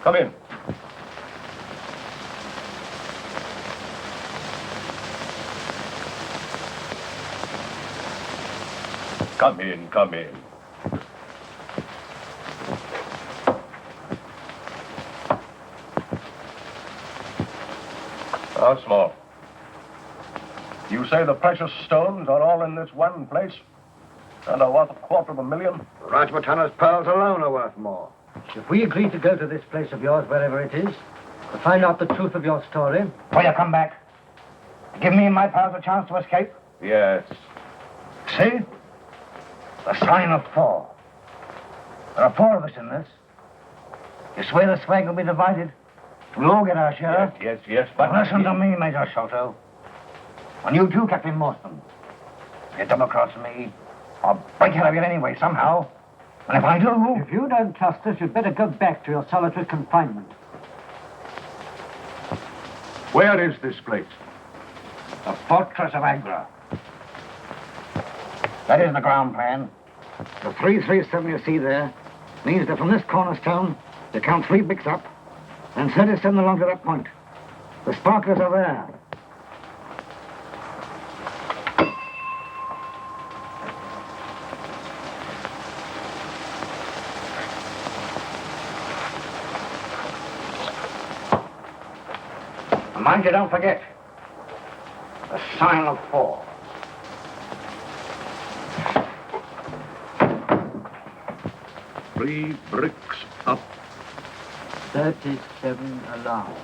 Come in. Come in, come in. How small? You say the precious stones are all in this one place? And are worth $250,000? Rajputana's pearls alone are worth more. If we agree to go to this place of yours, wherever it is, to find out the truth of your story... Will you come back? Give me and my pals a chance to escape? Yes. See? The sign of 4. There are 4 of us in this. You swear the swag will be divided? We'll all get our share. Yes, but... Listen to me, Major Sholto. And you too, Captain Morton. If you double-cross me, I'll break out of it anyway, somehow. And if I do... If you don't trust us, you'd better go back to your solitary confinement. Where is this place? The fortress of Agra. That is the ground plan. The 337 you see there means that from this cornerstone, you count 3 bricks up, and 37 along to that point. The sparklets are there. Mind you don't forget, the sign of 4. Three bricks up. 37 along.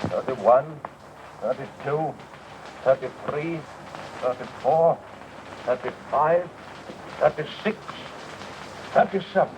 $31, $32, $33, $34, $35, $36, $37.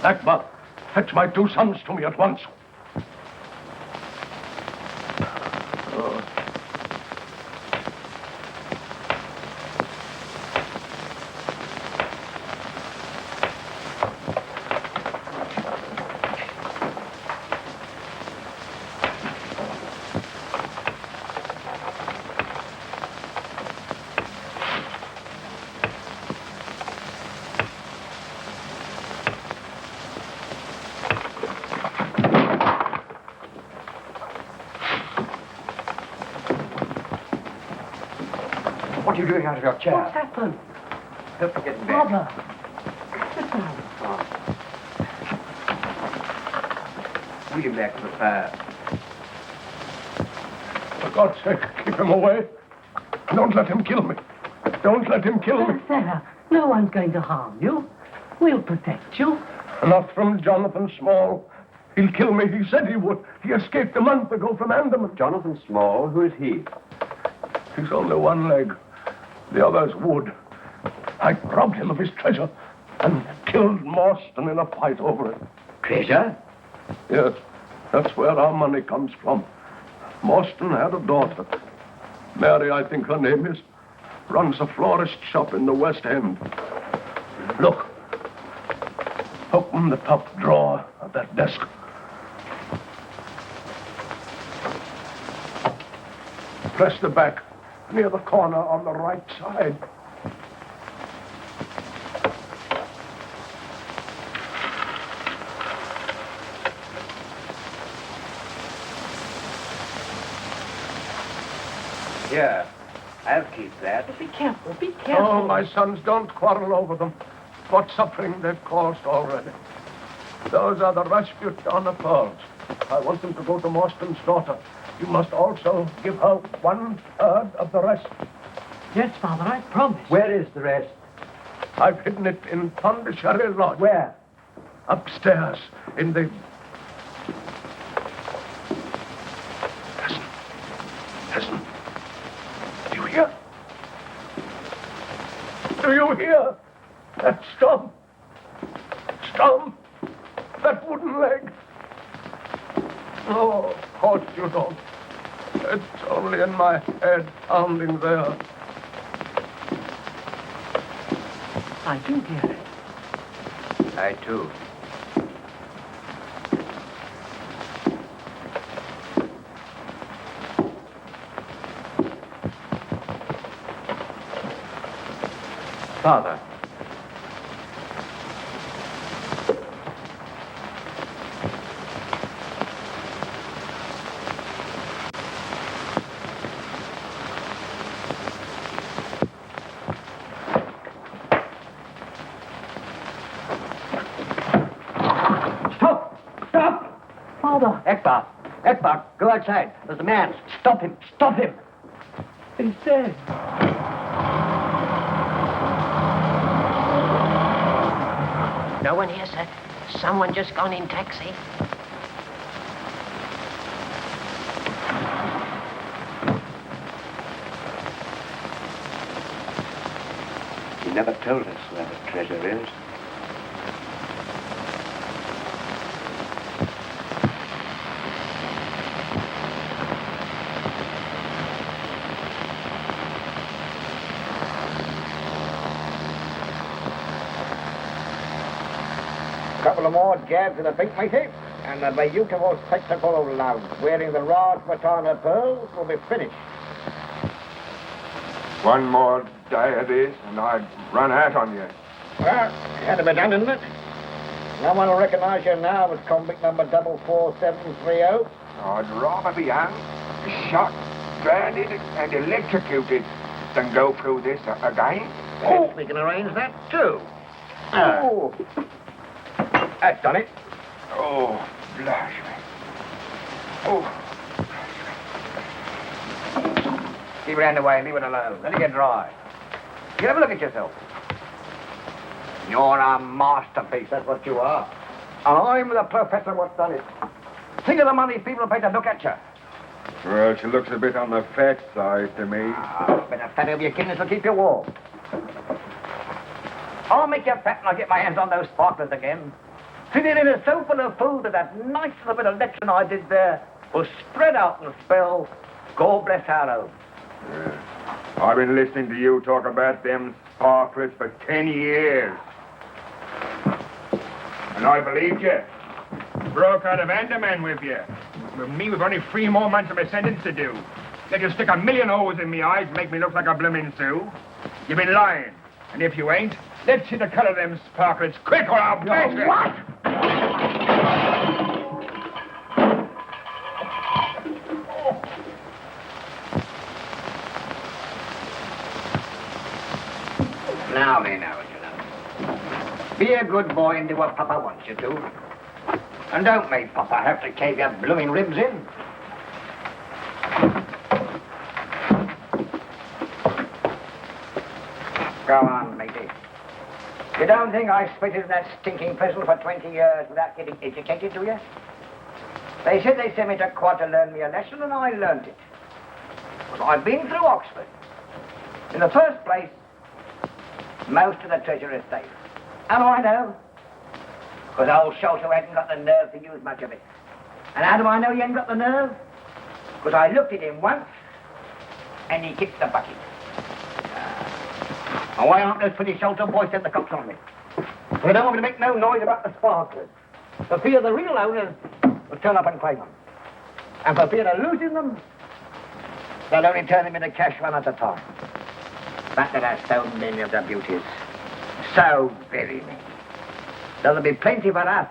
Akbar, fetch my 2 sons to me at once. What are you doing out of your chair? What's happened? Don't forget in bed. Father. Sit down. Lead him back to the fire. For God's sake, keep him away. Don't let him kill me. Don't let him kill me. There. No one's going to harm you. We'll protect you. Not from Jonathan Small. He'll kill me. He said he would. He escaped a month ago from Andaman. Jonathan Small, who is he? He's only one leg. The other's wood. I robbed him of his treasure and killed Morton in a fight over it. Treasure? Yes, that's where our money comes from. Morton had a daughter. Mary, I think her name is. Runs a florist shop in the West End. Look. Open the top drawer of that desk. Press the back near the corner on the right side. Here. I'll keep that. Be careful. Be careful. Oh, my sons, don't quarrel over them. What suffering they've caused already. Those are the Rasputin pearls. I want them to go to Morton's daughter. You must also give her 1/3 of the rest. Yes, Father, I promise. Where is the rest? I've hidden it in Pondicherry Lodge. Where? Upstairs in the... Listen. Listen. Do you hear? Do you hear? That stump. Stump. That wooden leg. Oh, of course you don't. It's only in my head, pounding there. I do hear it. I too. Father. Father. Ekbar, go outside. There's a man. Stop him. Stop him. He's dead. No one here, sir. Someone just gone in taxi. He never told us where the treasure is. Couple of more jabs in the pink, matey, and the beautiful spectacle of love, wearing the Rajputana pearls, will be finished. One more day of this, and I'd run out on you. Well, had to be done, isn't it? No one will recognize you now as convict number 44730. I'd rather be hung, shot, drowned, and electrocuted than go through this again. Oh, we can arrange that, too. Oh. That's done it. Oh, blush me. Oh. Keep it out of the way. Leave it alone. Let it get dry. You have a look at yourself. You're a masterpiece, that's what you are. And I'm the professor what's done it. Think of the money people pay to look at you. Well, she looks a bit on the fat side to me. Better fat over your kidneys will keep you warm. I'll make you fat and I'll get my hands on those sparklets again. sitting in a sofa full of food and that nice little bit of lecturing I did there was spread out and spell, God bless Harrow. I've been listening to you talk about them Sparkletts for 10 years. And I believed you. Broke out of Andaman with you. With me, we've only 3 more months of my sentence to do. Let you stick a million holes in me eyes and make me look like a bloomin' Sioux. You've been lying. And if you ain't, let's see the color of them Sparkletts quick or I'll bash you. What? Now, be a good boy and do what Papa wants you to. And don't make Papa have to cave your blooming ribs in. Go on, matey. You don't think I spitted in that stinking prison for 20 years without getting educated, do you? They said they sent me to quad to learn me a lesson, and I learned it. But I've been through Oxford. In the first place, most of the treasure is safe. How do I know? Because old Sholto hadn't got the nerve to use much of it. And how do I know he hadn't got the nerve? Because I looked at him once, and he kicked the bucket. And why aren't those pretty Sholto boys sent the cops on me? They don't want me to make no noise about the Sparkletts. For fear the real owners will turn up and claim them. And for fear of losing them, they'll only turn them into cash one at a time. But there are so many of the beauties. So very many. There'll be plenty for us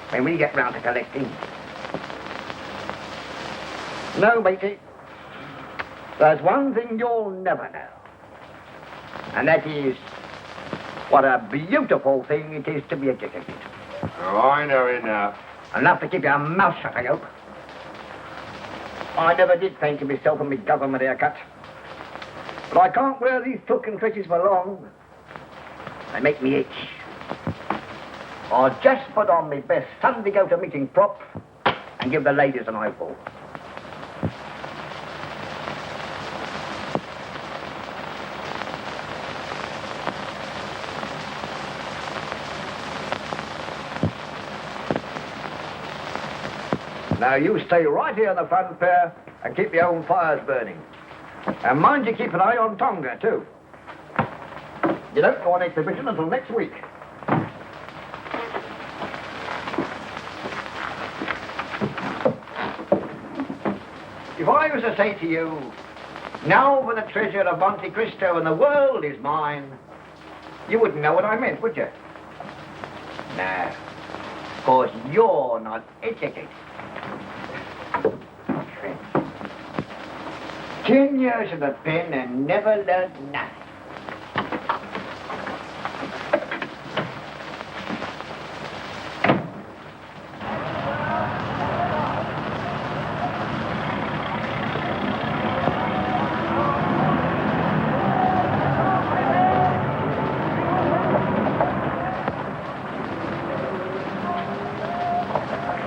when we get round to collecting. No, matey. There's one thing you'll never know. And that is what a beautiful thing it is to be educated. Oh, I know enough. Enough to keep your mouth shut, I hope. I never did fancy myself in my government haircut. But I can't wear these silken tresses for long. They make me itch. I'll just put on my best Sunday go-to-meeting prop and give the ladies an eyeful. Now, you stay right here in the front pair and keep your own fires burning. And mind you keep an eye on Tonga, too. You don't go on exhibition until next week. If I was to say to you, now for the treasure of Monte Cristo and the world is mine, you wouldn't know what I meant, would you? No. Of course, you're not educated. 10 years in the pen and never learned nothing.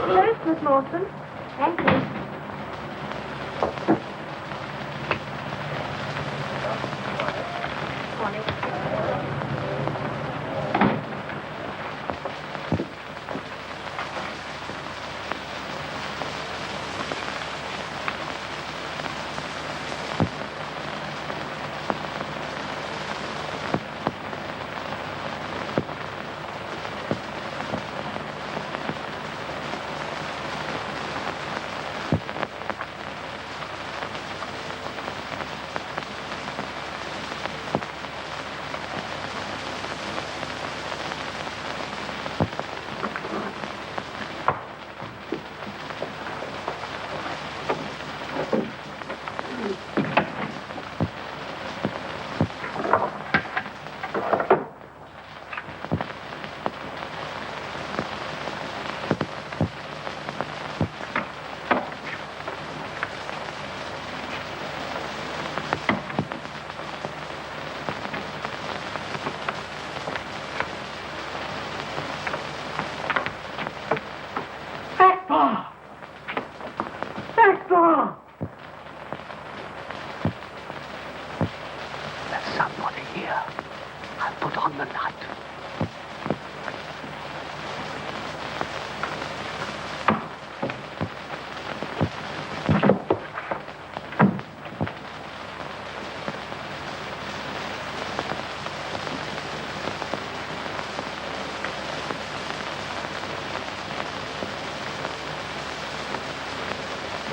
First, Miss Morton. Thank you.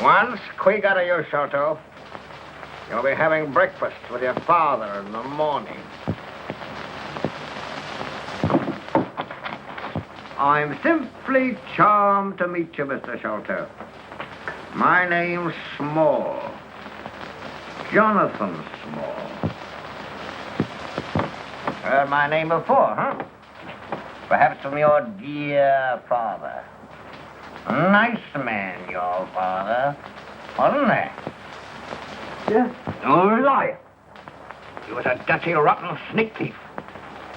Once quick out of you, Sholto. You'll be having breakfast with your father in the morning. I'm simply charmed to meet you, Mr. Sholto. My name's Small. Jonathan Small. Heard my name before, huh? Perhaps from your dear father. Nice man, your father, wasn't he? Yes. No lie. He was a dirty, rotten sneak thief.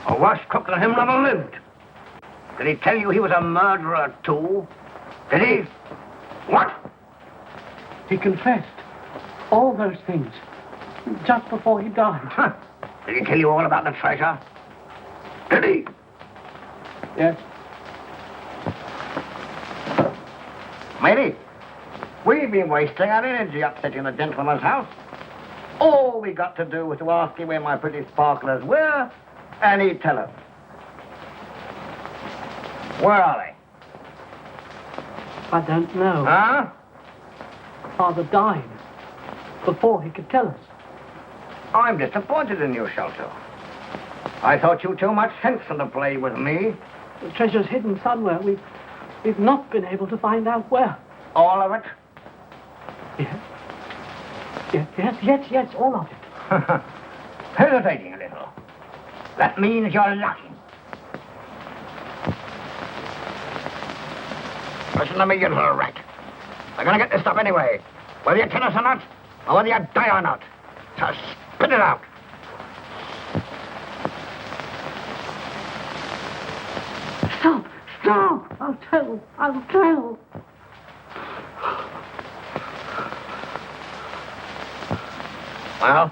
A worse cook than him never lived. Did he tell you he was a murderer, too? Did he? What? He confessed all those things just before he died. Did he tell you all about the treasure? Did he? Yes. Matey, we've been wasting our energy upsetting the gentleman's house. All we got to do was to ask him where my pretty sparklers were, and he'd tell us. Where are they? I don't know. Huh? Father died before he could tell us. I'm disappointed in you, Sholto. I thought you too much sense to play with me. The treasure's hidden somewhere. We've not been able to find out where. All of it? Yes, all of it. Hesitating a little. That means you're lucky. Listen to me, you little rat. We're gonna get this stuff anyway. Whether you tell us or not, or whether you die or not. So spit it out. Stop! I'll tell. Well?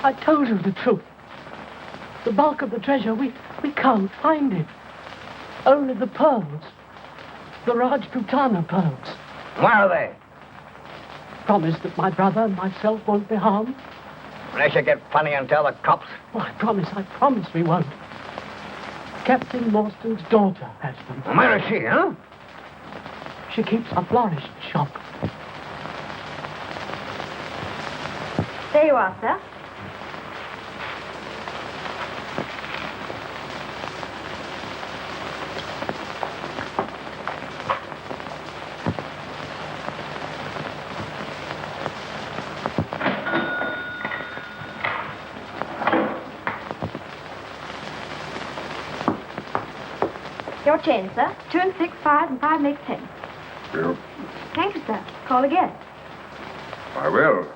I told you the truth. The bulk of the treasure, we can't find it. Only the pearls. The Rajputana pearls. Where are they? Promise that my brother and myself won't be harmed. Unless you get funny and tell the cops. Oh, I promise we won't. Captain Morstan's daughter has them. Well, where is she, huh? She keeps a florist shop. There you are, sir. Your change, sir. 2 and 6, 5, and 5 makes 10. You? Thank you, sir. Call again. I will.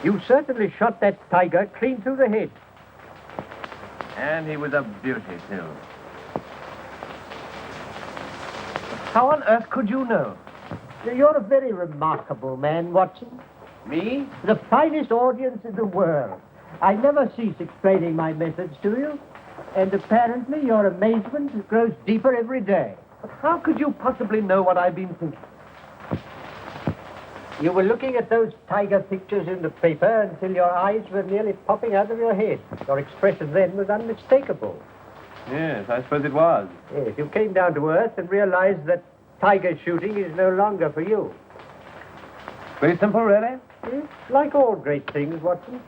You certainly shot that tiger clean through the head. And he was a beauty, too. How on earth could you know? You're a very remarkable man, Watson. Me? The finest audience in the world. I never cease explaining my methods to you. And apparently your amazement grows deeper every day. But how could you possibly know what I've been thinking? You were looking at those tiger pictures in the paper until your eyes were nearly popping out of your head. Your expression then was unmistakable. Yes, I suppose it was. Yes, you came down to earth and realized that tiger shooting is no longer for you. Very simple, really? Like all great things, Watson.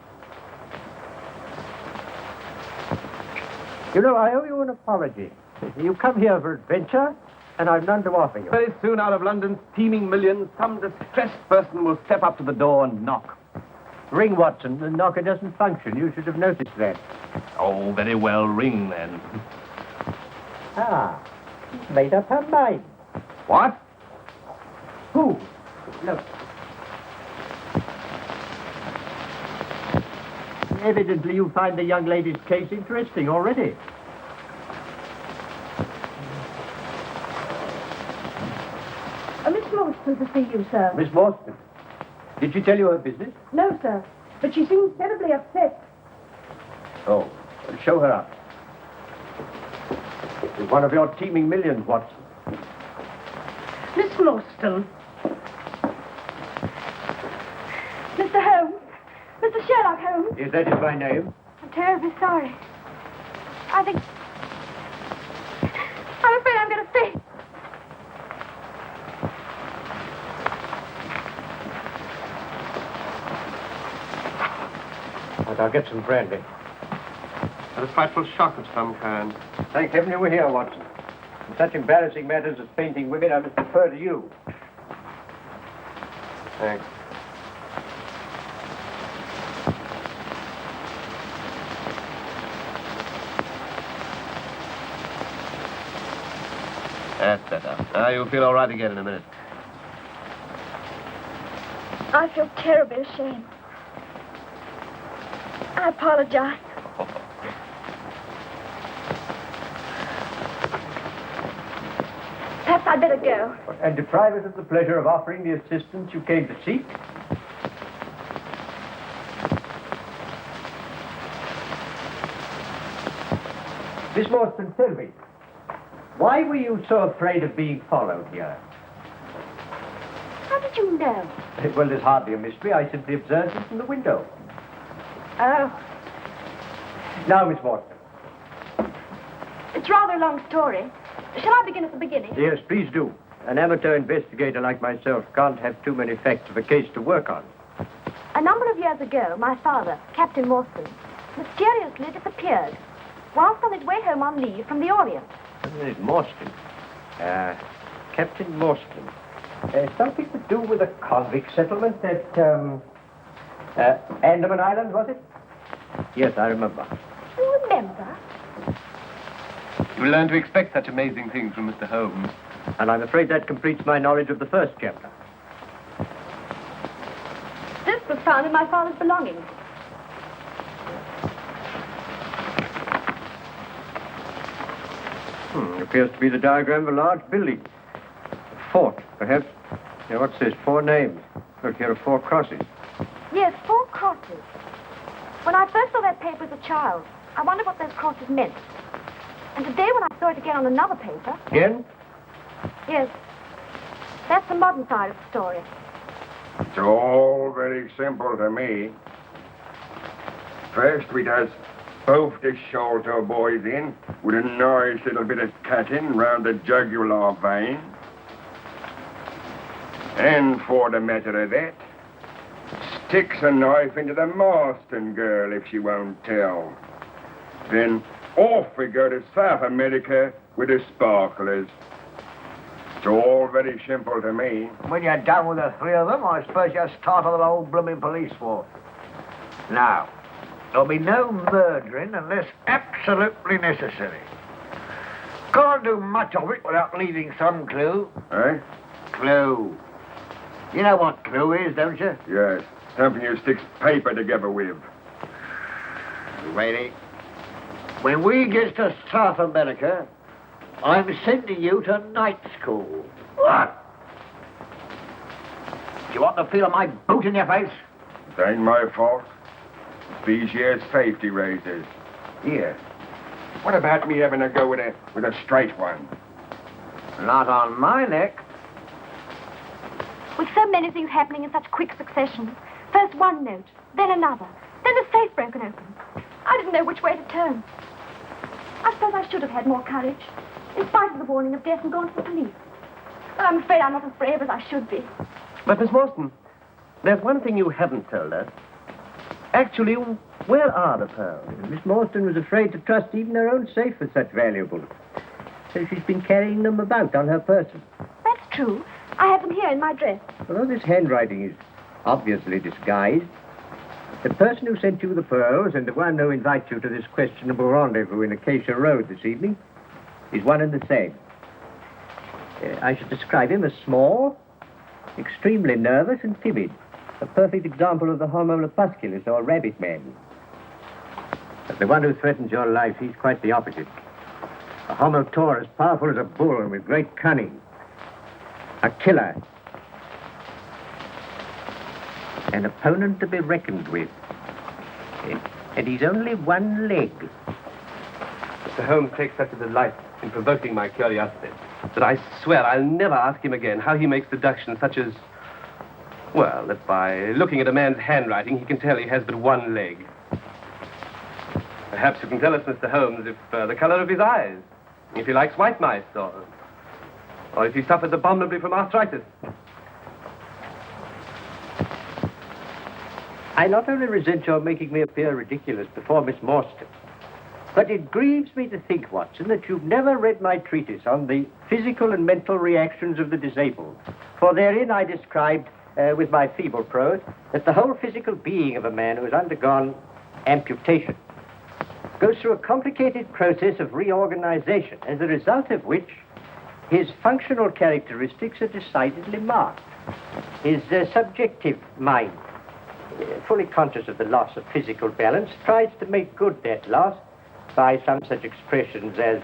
You know, I owe you an apology. You come here for adventure, and I've none to offer you. Very soon, out of London's teeming millions, some distressed person will step up to the door and knock. Ring, Watson. The knocker doesn't function. You should have noticed that. Oh, very well, ring then. Ah, she's made up her mind. What? Who? Look. Evidently you find the young lady's case interesting already. Miss Morstan to see you, sir. Miss Morton, did she tell you her business? No, sir. But she seems terribly upset. Oh, well, show her up. She's one of your teeming millions, Watson. Miss Morstan. Mr. Holmes. Mr. Sherlock Holmes. Yes, that is my name. I'm terribly sorry. I'm afraid I'm going to faint. But I'll get some brandy. A frightful shock of some kind. Thank heaven you were here, Watson. In such embarrassing matters as painting women, I must defer to you. Thanks. That's better. Now you'll feel all right again in a minute. I feel terribly ashamed. I apologize. Perhaps I'd better go. And deprive us of the pleasure of offering the assistance you came to seek? Miss Morton, tell me, why were you so afraid of being followed here? How did you know? Well, there's hardly a mystery. I simply observed it from the window. Oh, Now, Miss Morton. it's rather a long story. Shall I begin at the beginning? Yes, please do. An amateur investigator like myself can't have too many facts of a case to work on. A number of years ago, my father, Captain Morton, mysteriously disappeared whilst on his way home on leave from the Orient. Morstan. Captain Morstan. Something to do with a convict settlement at, Andaman Island, was it? Yes, I remember. You remember? You learn to expect such amazing things from Mr. Holmes. And I'm afraid that completes my knowledge of the first chapter. This was found in my father's belongings. Appears to be the diagram of a large building. A fort, perhaps. Yeah, what's this? 4 names. Look, here are 4 crosses. Yes, 4 crosses. When I first saw that paper as a child, I wondered what those crosses meant. And today when I saw it again on another paper... Again? Yes. That's the modern side of the story. It's all very simple to me. First, we does both the Sholto boys in with a nice little bit of cutting round the jugular vein. And for the matter of that, sticks a knife into the Marston girl if she won't tell. Then off we go to South America with the sparklers. It's all very simple to me. When you're done with the 3 of them, I suppose you'll start on the whole blooming police force. Now, there'll be no murdering unless absolutely necessary. Can't do much of it without leaving some clue. Eh? Clue. You know what clue is, don't you? Yes. Something you stick paper together with. Lady, when we get to South America, I'm sending you to night school. What? Do you want to feel my boot in your face? It ain't my fault. These years safety razors. Here. What about me having a go with a straight one? Not on my neck. With so many things happening in such quick succession, first one note, then another, then the safe broken open. I didn't know which way to turn. I suppose I should have had more courage, in spite of the warning of death and gone to the police. But I'm afraid I'm not as brave as I should be. But, Miss Morton, there's one thing you haven't told us. Actually, where are the pearls? Miss Morton was afraid to trust even her own safe with such valuables. So she's been carrying them about on her person. That's true. I have them here in my dress. Although this handwriting is obviously disguised, the person who sent you the pearls and the one who invites you to this questionable rendezvous in Acacia Road this evening is one and the same. I should describe him as small, extremely nervous and timid. A perfect example of the homo lepusculus, or rabbit man. But the one who threatens your life, he's quite the opposite. A homo taurus, powerful as a bull and with great cunning. A killer. An opponent to be reckoned with. And he's only one leg. Mr. Holmes takes such a delight in provoking my curiosity that I swear I'll never ask him again how he makes deductions such as, well, that by looking at a man's handwriting, he can tell he has but one leg. Perhaps you can tell us, Mr. Holmes, if the color of his eyes, if he likes white mice, or if he suffers abominably from arthritis. I not only resent your making me appear ridiculous before Miss Morstan, but it grieves me to think, Watson, that you've never read my treatise on the physical and mental reactions of the disabled. For therein I described, with my feeble prose, that the whole physical being of a man who has undergone amputation goes through a complicated process of reorganization, as a result of which his functional characteristics are decidedly marked. His subjective mind, fully conscious of the loss of physical balance, tries to make good that loss by some such expressions as,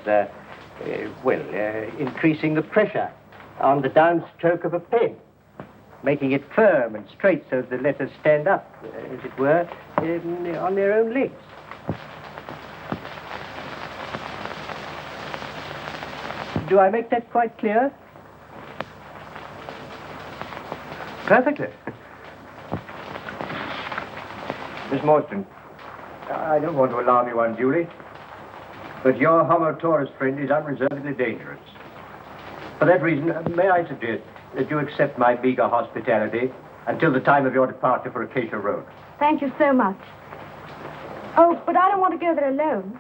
increasing the pressure on the downstroke of a pen, making it firm and straight so the letters stand up, as it were, on their own legs. Do I make that quite clear? Perfectly. Miss Morstan, I don't want to alarm you unduly, but your homo taurus friend is unreservedly dangerous. For that reason, may I suggest that you accept my meager hospitality until the time of your departure for Acacia Road? Thank you so much. Oh, but I don't want to go there alone.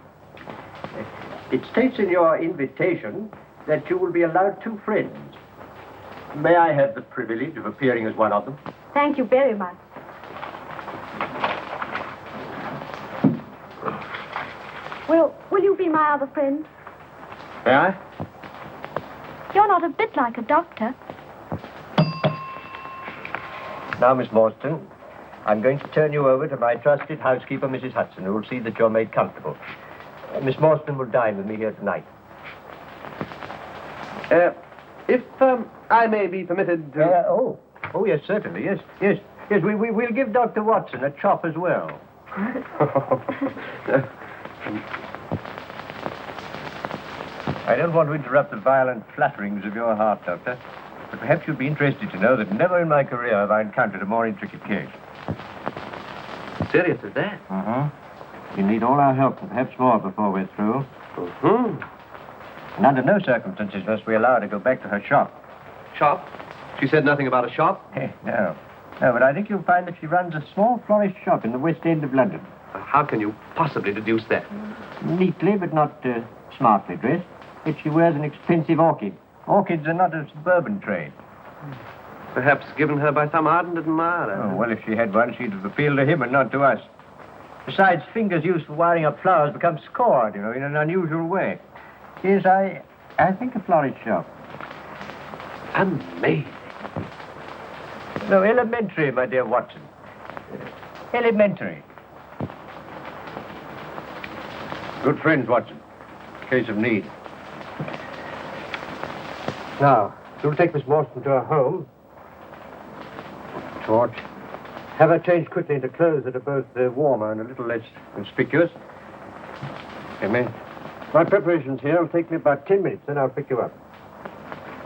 It states in your invitation that you will be allowed 2 friends. May I have the privilege of appearing as one of them? Thank you very much. Well, will you be my other friend? May I? You're not a bit like a doctor. Now, Miss Morstan, I'm going to turn you over to my trusted housekeeper, Mrs. Hudson, who will see that you're made comfortable. Miss Morstan will dine with me here tonight. If I may be permitted to... Oh, yes, certainly, yes. We'll give Dr. Watson a chop as well. I don't want to interrupt the violent flutterings of your heart, Doctor, but perhaps you'd be interested to know that never in my career have I encountered a more intricate case. Serious as that? You need all our help, and perhaps more before we're through. And under no circumstances must we allow her to go back to her shop. Shop? She said nothing about a shop? No, but I think you'll find that she runs a small florist shop in the West End of London. How can you possibly deduce that? Neatly, but not smartly dressed. Yet she wears an expensive orchid. Orchids are not a suburban trade. Perhaps given her by some ardent admirer. Oh, well, if she had one, she'd have appealed to him and not to us. Besides, fingers used for wiring up flowers become scored, in an unusual way. Yes, I think a florist shop. Amazing. No, elementary, my dear Watson. Elementary. Good friends, Watson. Case of need. Now, you'll take Miss Morton to her home. Torch. Have her change quickly into clothes that are both warmer and a little less conspicuous. Amen. My preparations here will take me about 10 minutes, then I'll pick you up.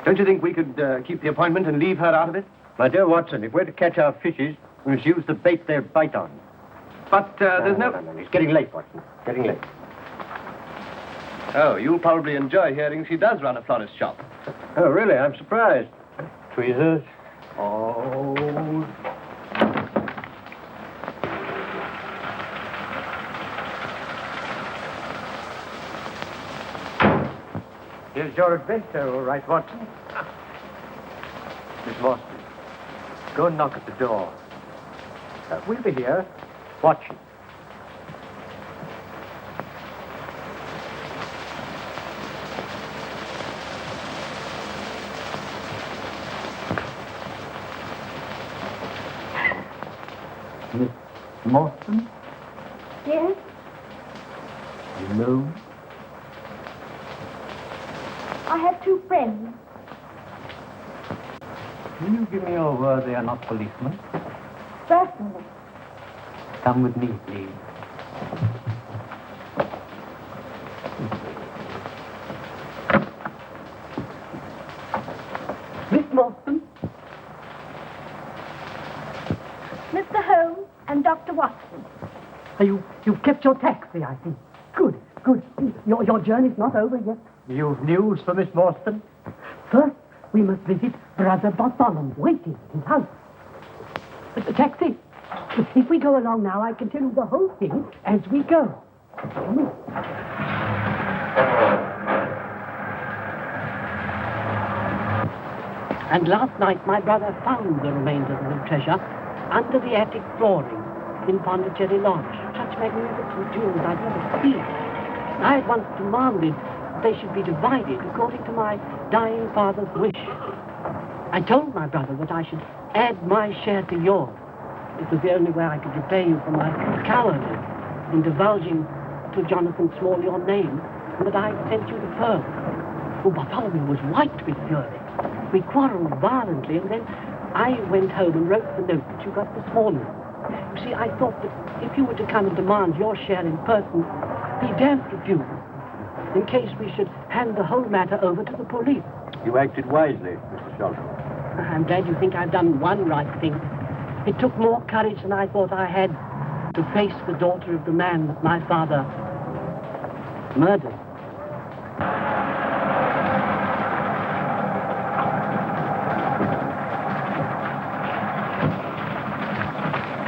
Don't you think we could keep the appointment and leave her out of it? My dear Watson, if we're to catch our fishes, we must use the bait they bite on. But there's no... No. It's getting late, Watson. Getting late. Oh, you'll probably enjoy hearing she does run a florist shop. Oh, really? I'm surprised. Tweezers. Oh... Here's your adventure, all right, Watson. Miss Morton, go and knock at the door. We'll be here, watching. Miss Morton? Yes? Hello? I have two friends. Will you give me your word they are not policemen? Certainly. Come with me, please. Miss Morton? Mr. Holmes and Dr. Watson. You've kept your taxi, I see. Good. Your journey's not over yet. You've news for Miss Morton? First, we must visit Brother Bartholomew, waiting at his house. The taxi. If we go along now, I can tell you the whole thing as we go. And last night, my brother found the remains of the treasure under the attic flooring in Pondicherry Lodge. Such magnificent jewels I'd never seen. I at once demanded that they should be divided according to my dying father's wish. I told my brother that I should add my share to yours. It was the only way I could repay you for my cowardice in divulging to Jonathan Small your name, and that I sent you the pearl. Oh, Bartholomew was white with fury. We quarreled violently, and then I went home and wrote the note that you got this morning. You see, I thought that if you were to come and demand your share in person, he daren't refuse, in case we should hand the whole matter over to the police. You acted wisely, Mr. Sholto. I'm glad you think I've done one right thing. It took more courage than I thought I had to face the daughter of the man that my father murdered.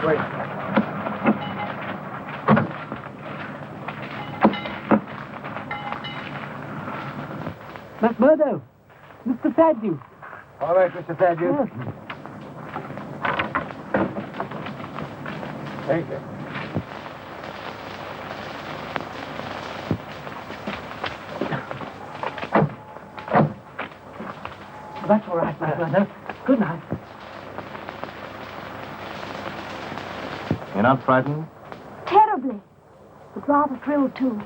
Wait. McMurdo, Mr. Thaddeus. All right, Mr. Thaddeus. Yes. Thank you. That's all right, my brother. Good night. You're not frightened? Terribly. But rather thrilled, too.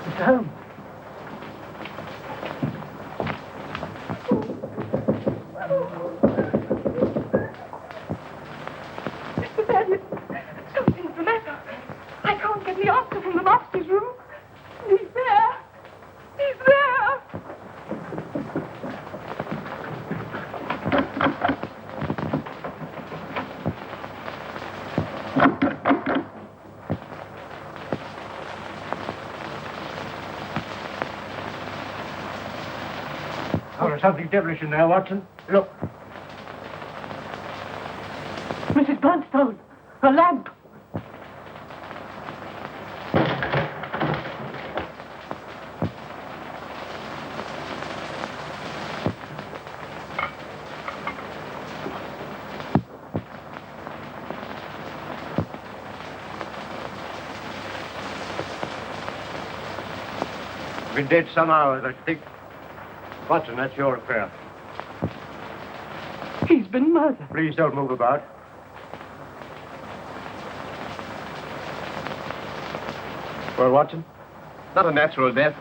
Mr. Holmes. Mr. Thaddeus, something's the matter. I can't get the answer from the master's room. He's there. He's there. Oh, there's something devilish in there, Watson. Look. Mrs. Bluntstone, a lamp. Been dead some hours, I think. Watson, that's your affair. He's been murdered. Please don't move about. Well, Watson? Not a natural death.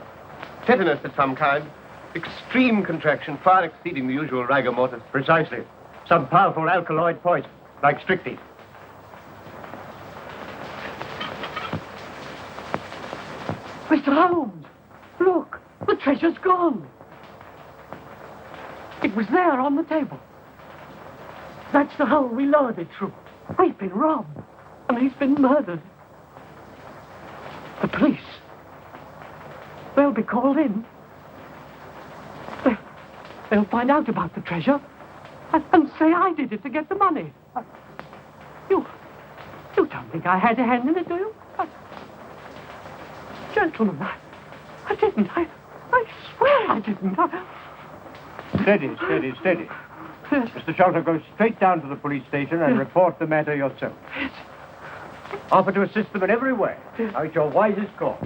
Tetanus of some kind. Extreme contraction, far exceeding the usual rigor mortis. Precisely. Some powerful alkaloid poison, like strychnine. Mr. Holmes, look, the treasure's gone. It was there on the table. That's the hole we lowered it through. We've been robbed, and he's been murdered. The police. They'll be called in. They'll find out about the treasure and say I did it to get the money. You don't think I had a hand in it, do you? Gentlemen, I didn't. I swear I didn't. Steady, steady, steady. Yes. Mr. Sholto, go straight down to the police station and report the matter yourself. Yes. Offer to assist them in every way. Now, it's your wisest call.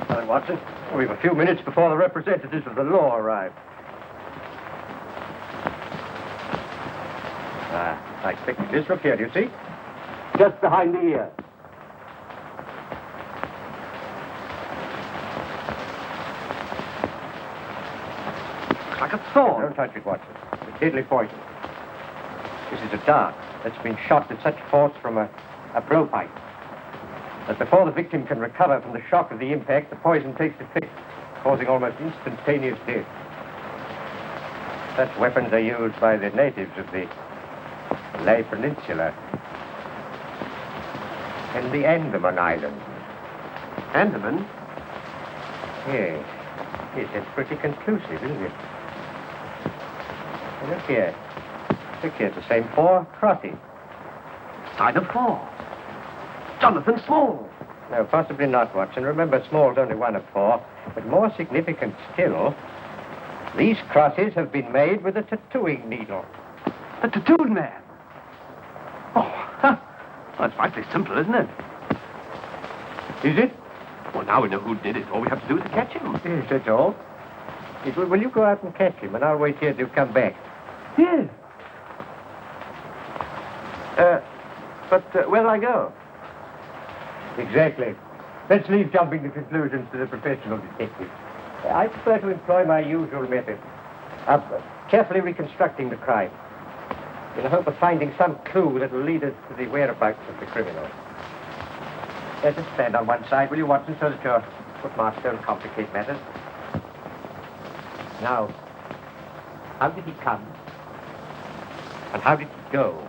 Now, Watson, we've a few minutes before the representatives of the law arrive. I expected this. Look here, do you see? Just behind the ear. It's like a thorn. Don't touch it, Watson. It's deadly poison. This is a dart that's been shot with such force from a blowpipe that before the victim can recover from the shock of the impact, the poison takes effect, causing almost instantaneous death. Such weapons are used by the natives of the Malay Peninsula and the Andaman Islands. Andaman? Yes. Yes, that's pretty conclusive, isn't it? Look here. Look here, it's the same 4 crosses. Sign of 4. Jonathan Small. No, possibly not, Watson. Remember, Small's only one of 4. But more significant still, these crosses have been made with a tattooing needle. A tattooed man. Oh, huh. Well, that's frightfully simple, isn't it? Is it? Well, now we know who did it. All we have to do is to catch him. Yes, that's all. Yes, well, will you go out and catch him, and I'll wait here till you come back? Yes. But where'll I go? Exactly. Let's leave jumping to conclusions to the professional detective. I prefer to employ my usual method of carefully reconstructing the crime in the hope of finding some clue that will lead us to the whereabouts of the criminal. Let us stand on one side, will you, Watson, so that your footmarks don't complicate matters. Now, how did he come? And how did he go?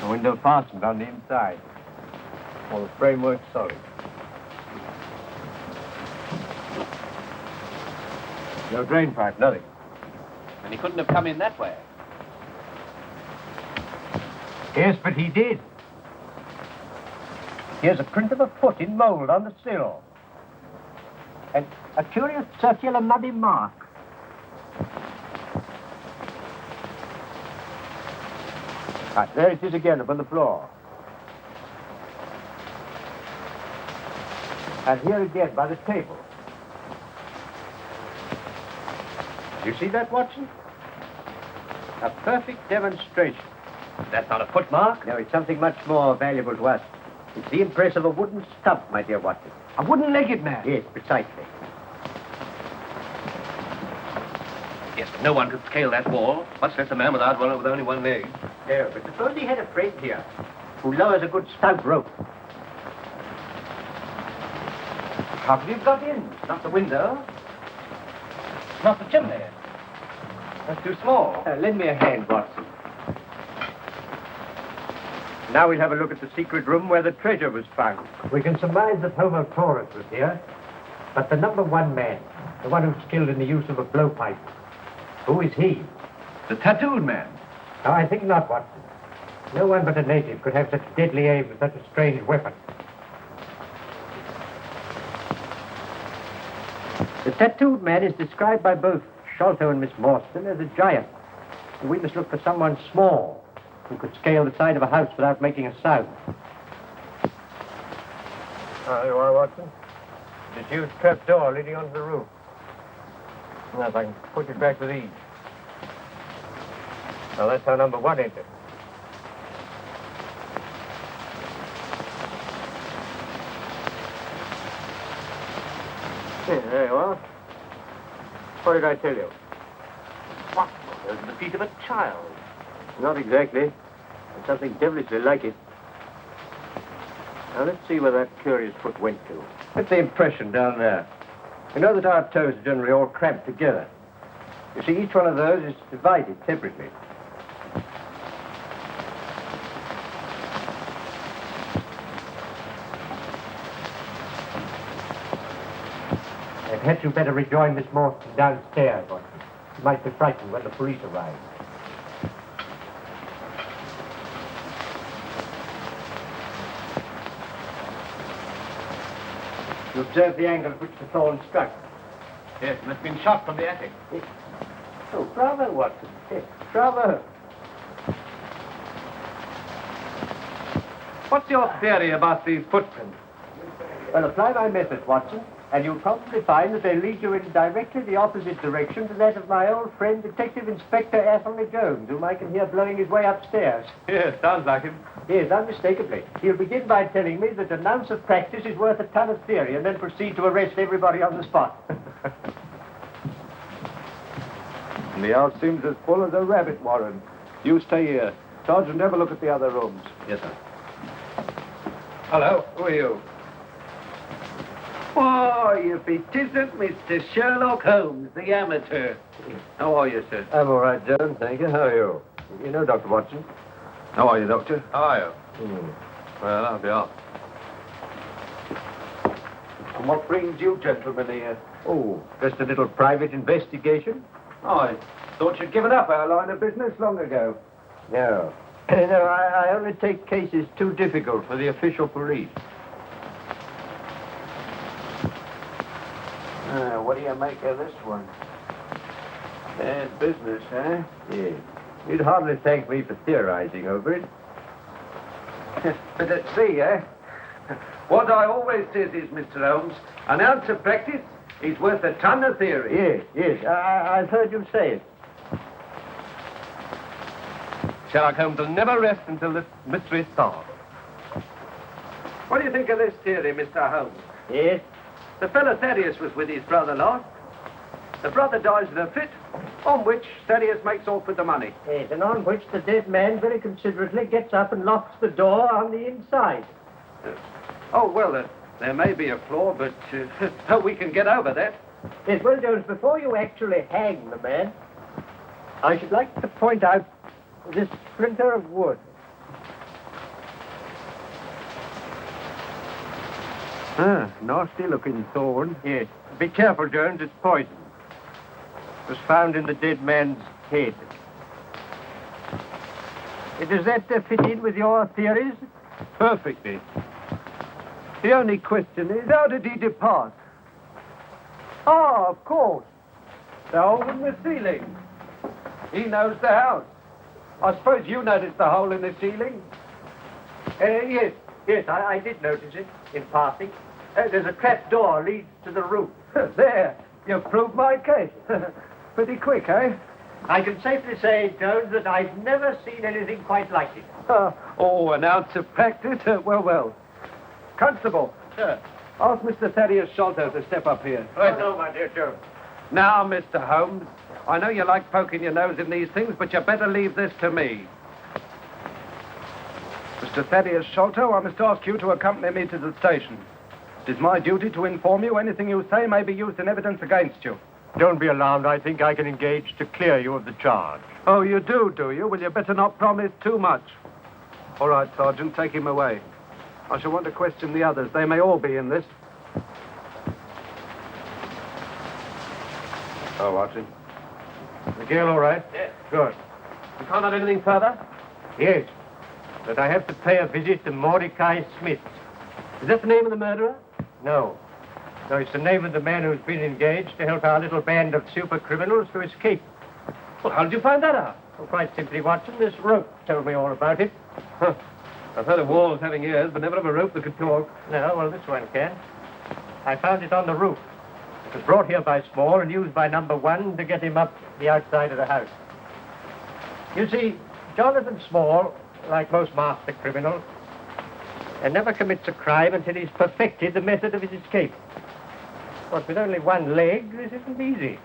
The window fastened on the inside. All the framework solid. No drain pipe, nothing. And he couldn't have come in that way. Yes, but he did. Here's a print of a foot in mold on the sill. And a curious circular muddy mark. Ah, there it is again upon the floor. And here again by the table. You see that, Watson? A perfect demonstration. That's not a footmark. No, it's something much more valuable to us. It's the impress of a wooden stump, my dear Watson. A wooden-legged man. Yes, precisely. Yes, but no one could scale that wall, much less a man without one with only one leg. No, but suppose he had a friend here who lowers a good stout rope. How could he have got in? Not the window. Not the chimney. That's too small. Lend me a hand, Watson. Now we'll have a look at the secret room where the treasure was found. We can surmise that Homer Florist was here, but the number 1 man, the one who's skilled in the use of a blowpipe, who is he? The tattooed man. No, I think not, Watson. No one but a native could have such deadly aim with such a strange weapon. The tattooed man is described by both Sholto and Miss Morton as a giant. And we must look for someone small who could scale the side of a house without making a sound. Ah, you are, Watson. The huge trap door leading onto the roof. Now, if I can push it back with ease. Now, that's how number one entered. There you are. What did I tell you? What? Those are the feet of a child. Not exactly. But something devilishly like it. Now, let's see where that curious foot went to. That's the impression down there. You know that our toes are generally all cramped together. You see, each one of those is divided separately. Perhaps you'd better rejoin Miss Morton downstairs, Watson. She might be frightened when the police arrive. You observe the angle at which the thorn struck? Yes, it must have been shot from the attic. Oh, bravo, Watson. Yes, bravo. What's your theory about these footprints? Well, apply my method, Watson, and you'll probably find that they lead you in directly the opposite direction to that of my old friend, Detective Inspector Athelney Jones, whom I can hear blowing his way upstairs. Yes, sounds like him. Yes, unmistakably. He'll begin by telling me that an ounce of practice is worth a ton of theory, and then proceed to arrest everybody on the spot. The house seems as full as a rabbit warren. You stay here. Sergeant, have a look at the other rooms. Yes, sir. Hello, who are you? Oh, if it isn't Mr. Sherlock Holmes, the amateur. How are you, sir? I'm all right, Jones, thank you. How are you? You know Dr. Watson? How are you, Doctor? How are you? Well, I'll be off. And what brings you gentlemen here? Oh, just a little private investigation? Oh, I thought you'd given up our line of business long ago. No. No, I only take cases too difficult for the official police. What do you make of this one? Bad business, huh? Yes. You'd hardly thank me for theorizing over it. But see, what I always says is, Mr. Holmes, an ounce of practice is worth a ton of theory. Yes. I've heard you say it. Sherlock Holmes will never rest until this mystery is solved. What do you think of this theory, Mr. Holmes? Yes? The fellow Thaddeus was with his brother last. The brother dies in a fit, on which Thaddeus makes off with the money. Yes, and on which the dead man very considerately gets up and locks the door on the inside. Oh, well, there may be a flaw, but we can get over that. Yes, well, Jones, before you actually hang the man, I should like to point out this splinter of wood. Nasty-looking thorn. Yes. Be careful, Jones, it's poison. It was found in the dead man's head. Does that fit in with your theories? Perfectly. The only question is, how did he depart? Oh, of course. The hole in the ceiling. He knows the house. I suppose you noticed the hole in the ceiling? Yes, I did notice it in passing. There's a trap door leads to the roof. There, you've proved my case. Pretty quick, eh? I can safely say, Jones, that I've never seen anything quite like it. An ounce of practice? Well. Constable. Sir. Ask Mr. Thaddeus Sholto to step up here. Right. No, my dear Jones. Now, Mr. Holmes, I know you like poking your nose in these things, but you better leave this to me. Mr. Thaddeus Sholto, I must ask you to accompany me to the station. It is my duty to inform you anything you say may be used in evidence against you. Don't be alarmed. I think I can engage to clear you of the charge. Oh, you do you? Well, you better not promise too much. All right, Sergeant, take him away. I shall want to question the others. They may all be in this. Oh, Watson. The girl all right? Yes. Good. You can't add anything further? Yes. But I have to pay a visit to Mordecai Smith. Is that the name of the murderer? No. No, it's the name of the man who's been engaged to help our little band of super criminals to escape. Well, how did you find that out? Oh, quite simply, Watson, this rope told me all about it. Huh. I've heard of walls having ears, but never of a rope that could talk. No, well, this one can. I found it on the roof. It was brought here by Small and used by number 1 to get him up the outside of the house. You see, Jonathan Small, like most master criminals, never commits a crime until he's perfected the method of his escape. But with only one leg, this isn't easy.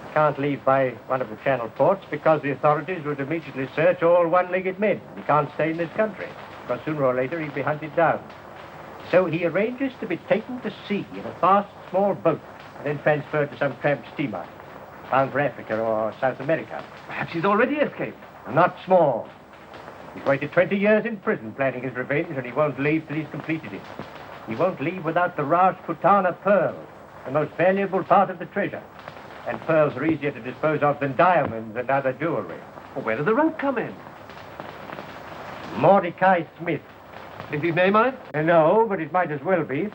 He can't leave by one of the Channel ports because the authorities would immediately search all one-legged men. He can't stay in this country, because sooner or later he'd be hunted down. So he arranges to be taken to sea in a fast, small boat and then transferred to some tramp steamer, bound for Africa or South America. Perhaps he's already escaped. Not Small. He's waited 20 years in prison planning his revenge, and he won't leave till he's completed it. He won't leave without the Rajputana pearl, the most valuable part of the treasure. And pearls are easier to dispose of than diamonds and other jewelry. Well, where did the rope come in? Mordecai Smith. Is his name on it? No, but it might as well be.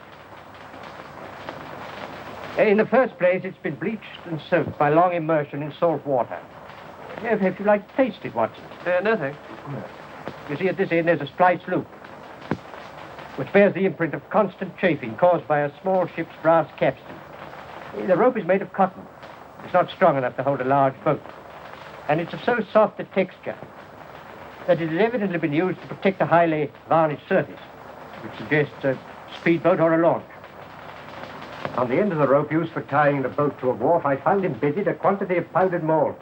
In the first place, it's been bleached and soaked by long immersion in salt water. If you like to taste it, Watson. No, thanks. You see, at this end, there's a splice loop, which bears the imprint of constant chafing caused by a small ship's brass capstan. The rope is made of cotton. It's not strong enough to hold a large boat. And it's of so soft a texture that it has evidently been used to protect a highly varnished surface, which suggests a speedboat or a launch. On the end of the rope used for tying the boat to a wharf, I found embedded a quantity of powdered malt,